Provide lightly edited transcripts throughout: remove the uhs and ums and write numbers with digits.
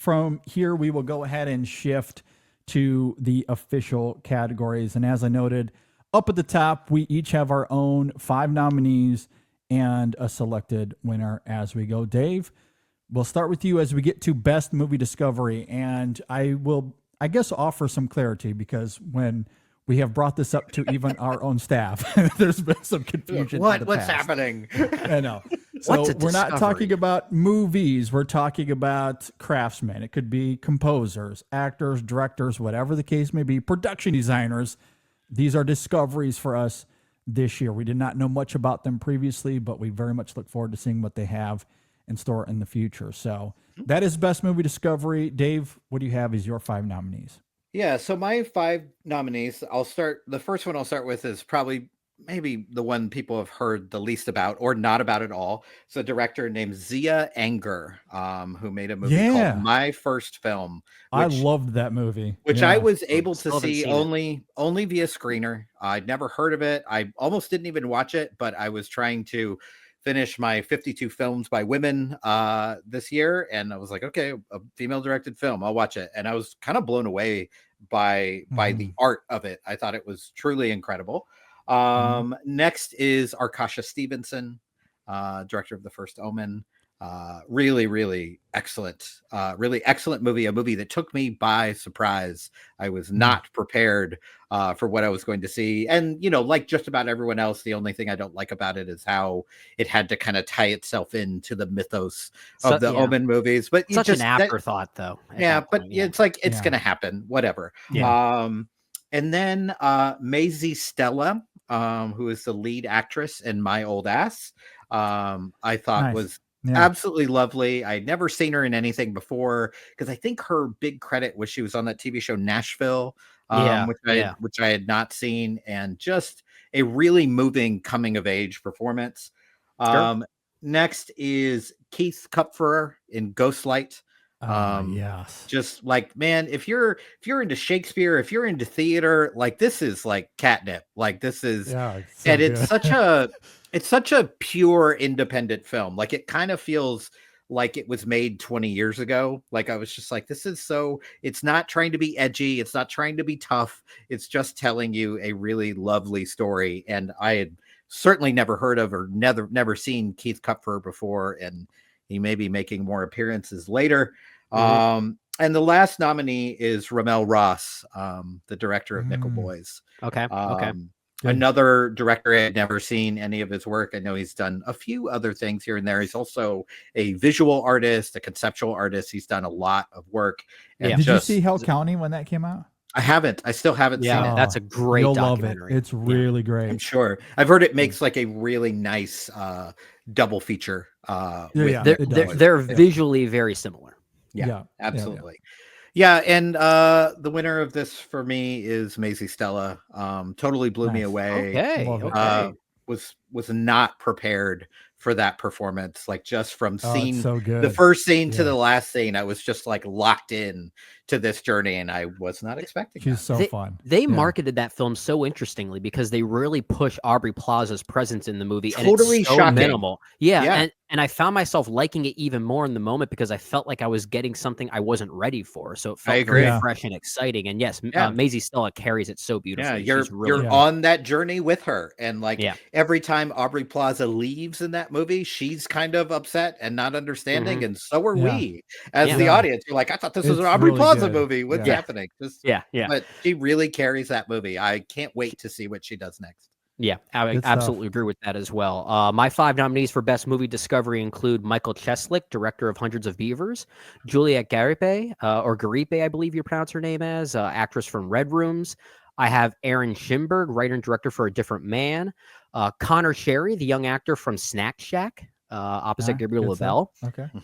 from here, we will go ahead and shift to the official categories. And as I noted, up at the top, we each have our own 5 nominees and a selected winner as we go. Dave, we'll start with you as we get to Best Movie Discovery. And I will, I guess, offer some clarity because when we have brought this up to even our own staff, there's been some confusion. What's happening? I know. So we're not talking about movies. We're talking about craftsmen. It could be composers, actors, directors, whatever the case may be, production designers. These are discoveries for us this year. We did not know much about them previously, but we very much look forward to seeing what they have in store in the future. So that is Best Movie Discovery. Dave, what do you have as your 5 nominees? Yeah, so my 5 nominees, the first one I'll start with is probably maybe the one people have heard the least about or not about at all. It's a director named Zia Anger, who made a movie called My First Film. I loved that movie. Which I was able to see only via screener. I'd never heard of it. I almost didn't even watch it, but I was trying to finish my 52 films by women this year, and I was like, okay, a female directed film, I'll watch it. And I was kind of blown away by the art of it. I thought it was truly incredible. Next is Arkasha Stevenson, director of The First Omen. Really, really excellent movie, a movie that took me by surprise. I was not prepared for what I was going to see. And, like just about everyone else, the only thing I don't like about it is how it had to kind of tie itself into the mythos of the Omen movies. But such an afterthought, though. Yeah, but it's like, it's going to happen, whatever. Yeah. And then Maisie Stella, who is the lead actress in My Old Ass, I thought was absolutely lovely. I'd never seen her in anything before because I think her big credit was she was on that TV show Nashville, which I had not seen, and just a really moving coming of age performance. Next is Keith Kupferer in Ghostlight. Just like, man, if you're into Shakespeare, if you're into theater, like this is like catnip. Like this is, it's such a pure independent film. Like it kind of feels like it was made 20 years ago. Like I was just like, it's not trying to be edgy. It's not trying to be tough. It's just telling you a really lovely story. And I had certainly never heard of or never seen Keith Kupferer before. And he may be making more appearances later. And the last nominee is Ramel Ross, the director of Nickel Boys. Okay. Another director I had never seen any of his work. I know he's done a few other things here and there. He's also a visual artist, a conceptual artist. He's done a lot of work. And did you see Hell County when that came out? I haven't. I still haven't seen it. That's a great documentary. Love it. It's really great. I'm sure. I've heard it makes like a really nice double feature. They're visually very similar. Yeah, absolutely. Yeah, and the winner of this for me is Maisie Stella. Totally blew me away. Okay. Was not prepared for that performance. Like just from the first scene to the last scene, I was just like locked in to this journey, and I was not expecting. She's so fun. They marketed that film so interestingly because they really push Aubrey Plaza's presence in the movie, and totally it's so shocking. minimal. And I found myself liking it even more in the moment because I felt like I was getting something I wasn't ready for. So it felt very fresh and exciting. And yes, Maisie Stella carries it so beautifully. Yeah, you're on that journey with her, and like every time Aubrey Plaza leaves in that movie, she's kind of upset and not understanding, and so are we as the audience. You're like, I thought this was an Aubrey Plaza movie. What's happening? But she really carries that movie. I can't wait to see what she does next. Yeah, I absolutely agree with that as well. My 5 nominees for Best Movie Discovery include Michael Cheslick, director of Hundreds of Beavers, Juliette Garipe, or Garipe, I believe you pronounce her name as, actress from Red Rooms. I have Aaron Schimberg, writer and director for A Different Man, Connor Sherry, the young actor from Snack Shack, opposite Gabriel Lavelle,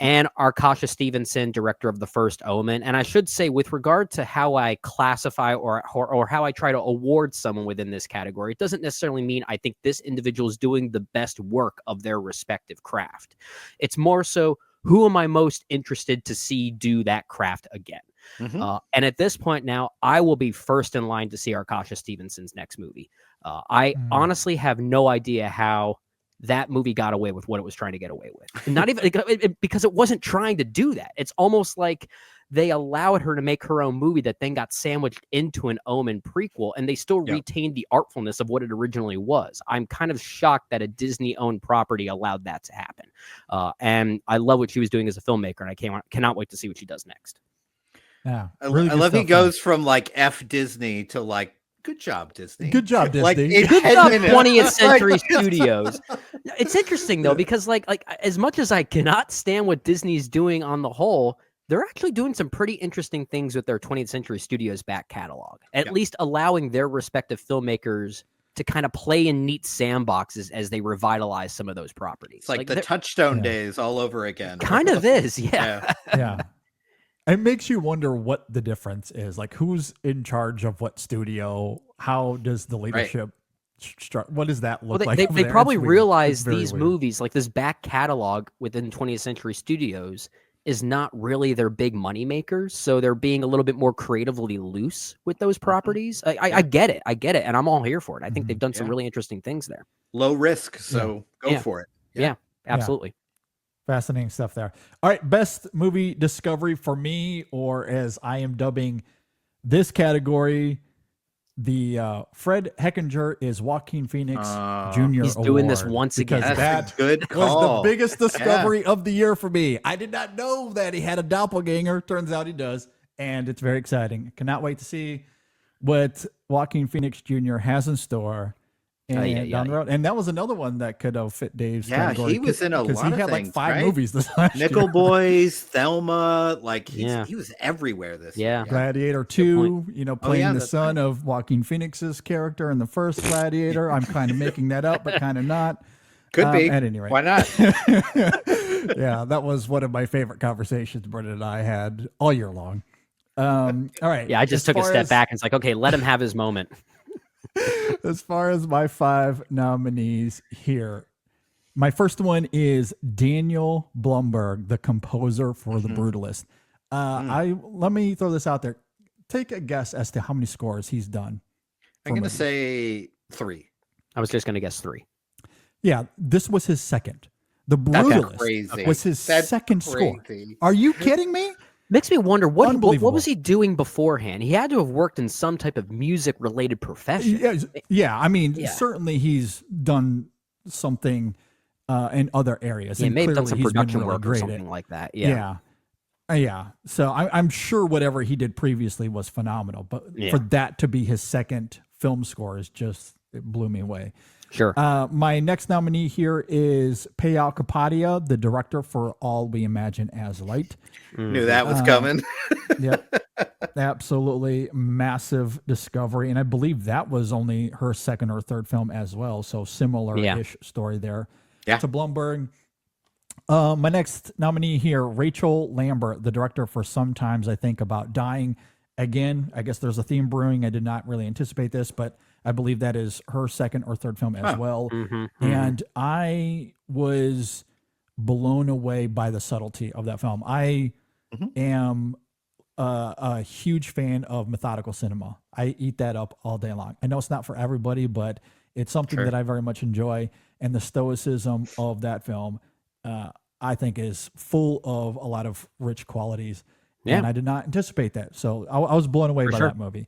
and Arkasha Stevenson, director of The First Omen. And I should say, with regard to how I classify or how I try to award someone within this category, it doesn't necessarily mean I think this individual is doing the best work of their respective craft. It's more so, who am I most interested to see do that craft again? And at this point now, I will be first in line to see Arkasha Stevenson's next movie. I honestly have no idea how that movie got away with what it was trying to get away with. And not even because it wasn't trying to do that. It's almost like they allowed her to make her own movie that then got sandwiched into an Omen prequel, and they still retained the artfulness of what it originally was. I'm kind of shocked that a Disney-owned property allowed that to happen. And I love what she was doing as a filmmaker, and I cannot wait to see what she does next. Yeah, really I love he goes from like F Disney to like, good job, Disney. Good job, Disney. Like, good job, 20th Century Studios. It's interesting though, because like as much as I cannot stand what Disney's doing on the whole, they're actually doing some pretty interesting things with their 20th Century Studios back catalog. At least allowing their respective filmmakers to kind of play in neat sandboxes as they revitalize some of those properties. It's like the Touchstone days all over again. Kind of is, yeah. It makes you wonder what the difference is. Like, who's in charge of what studio? How does the leadership what does that look like? They probably realize these movies, like this back catalog within 20th Century Studios, is not really their big money makers. So they're being a little bit more creatively loose with those properties. I get it. And I'm all here for it. I think they've done some really interesting things there. Low risk, so go for it. Yeah, absolutely. Fascinating stuff there. All right, best movie discovery for me, or as I am dubbing this category, the Fred Heckinger is Joaquin Phoenix Jr. He's Award, doing this once again. That good was the biggest discovery of the year for me. I did not know that he had a doppelganger. Turns out he does, and it's very exciting. Cannot wait to see what Joaquin Phoenix Jr. has in store. And down the road, and that was another one that could have fit Dave's category. He was in a lot of things. He had like 5 movies this last Nickel year. Boys, Thelma, like he was everywhere this year. Gladiator 2, playing the son of Joaquin Phoenix's character in the first Gladiator. I'm kind of making that up, but kind of not. Could be. At any rate. Why not? Yeah, that was one of my favorite conversations Brendan and I had all year long. All right. Yeah, I just took a step back and it's like, okay, let him have his moment. As far as my 5 nominees here, my first one is Daniel Blumberg, the composer for The Brutalist. Let me throw this out there. Take a guess as to how many scores he's done. I'm going to say 3. I was just going to guess 3. Yeah, this was his second. The Brutalist was his second score. Are you kidding me? Makes me wonder what was he doing beforehand? He had to have worked in some type of music-related profession. Yeah. I mean, certainly he's done something in other areas. He may have done some production work or something like that. Yeah. So I'm sure whatever he did previously was phenomenal, but for that to be his second film score is it blew me away. Sure. My next nominee here is Payal Kapadia, the director for All We Imagine as Light. Knew that was coming. Yep. Absolutely massive discovery. And I believe that was only her second or third film as well. So similar-ish story there to Blumberg. My next nominee here, Rachel Lambert, the director for Sometimes I Think About Dying. Again, I guess there's a theme brewing. I did not really anticipate this, but I believe that is her second or third film as well. And I was blown away by the subtlety of that film. I am a huge fan of methodical cinema. I eat that up all day long. I know it's not for everybody, but it's something that I very much enjoy. And the stoicism of that film, I think, is full of a lot of rich qualities. And I did not anticipate that. So I was blown away by that movie.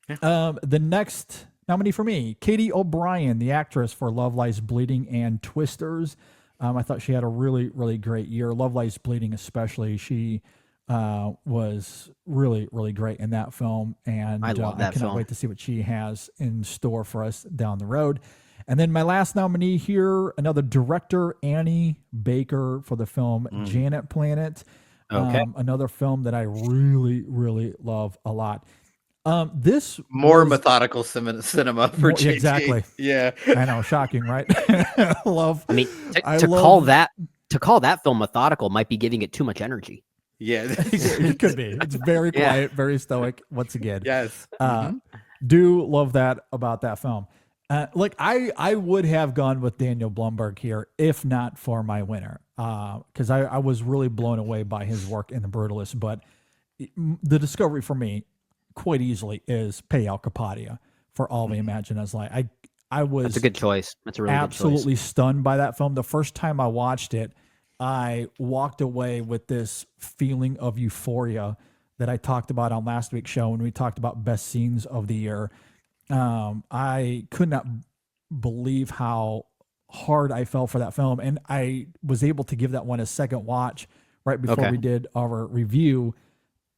The next nominee for me, Katie O'Brien, the actress for Love Lies Bleeding and Twisters. I thought she had a really, really great year. Love Lies Bleeding especially. She was really, really great in that film. And I love that I cannot wait to see what she has in store for us down the road. And then my last nominee here, another director, Annie Baker, for the film Janet Planet. Another film that I really, really love a lot. This more methodical cinema for JT. Exactly. Yeah, I know, shocking, right? I mean, to call that film methodical might be giving it too much energy. Yeah, it could be. It's very quiet, very stoic. Once again, yes. Do love that about that film. Like I would have gone with Daniel Blumberg here if not for my winner, because I was really blown away by his work in The Brutalist. But the discovery for me, quite easily, is Payal Kapadia for All We Imagine as Light. I was That's a good choice. That's a really absolutely stunned by that film. The first time I watched it, I walked away with this feeling of euphoria that I talked about on last week's show when we talked about best scenes of the year. I could not believe how hard I fell for that film, and I was able to give that one a second watch right before we did our review.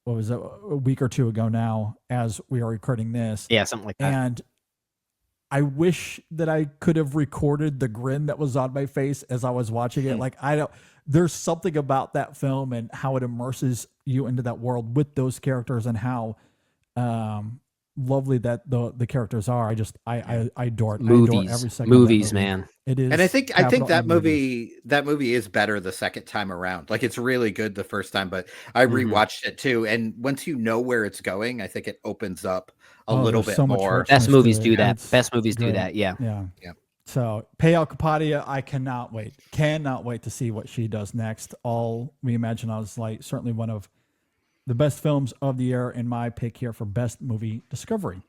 What was it, a week or two ago now, as we are recording this? Yeah, something like that. And I wish that I could have recorded the grin that was on my face as I was watching it. Like, there's something about that film and how it immerses you into that world with those characters, and how lovely that the characters are. I adore it. Movies, I adore every second movies, of that movie. man. It is. And I think that movies. movie is better the second time around. Like, it's really good the first time, but I rewatched it too. And once you know where it's going, I think it opens up a little bit so much more. Best movies to do it. that. It's Best movies do great. that. Yeah. Yeah. Yeah. So Peyo Kapadia, I cannot wait. Cannot wait to see what she does next. All We Imagine Us, like, certainly one of the best films of the year in my pick here for best movie discovery.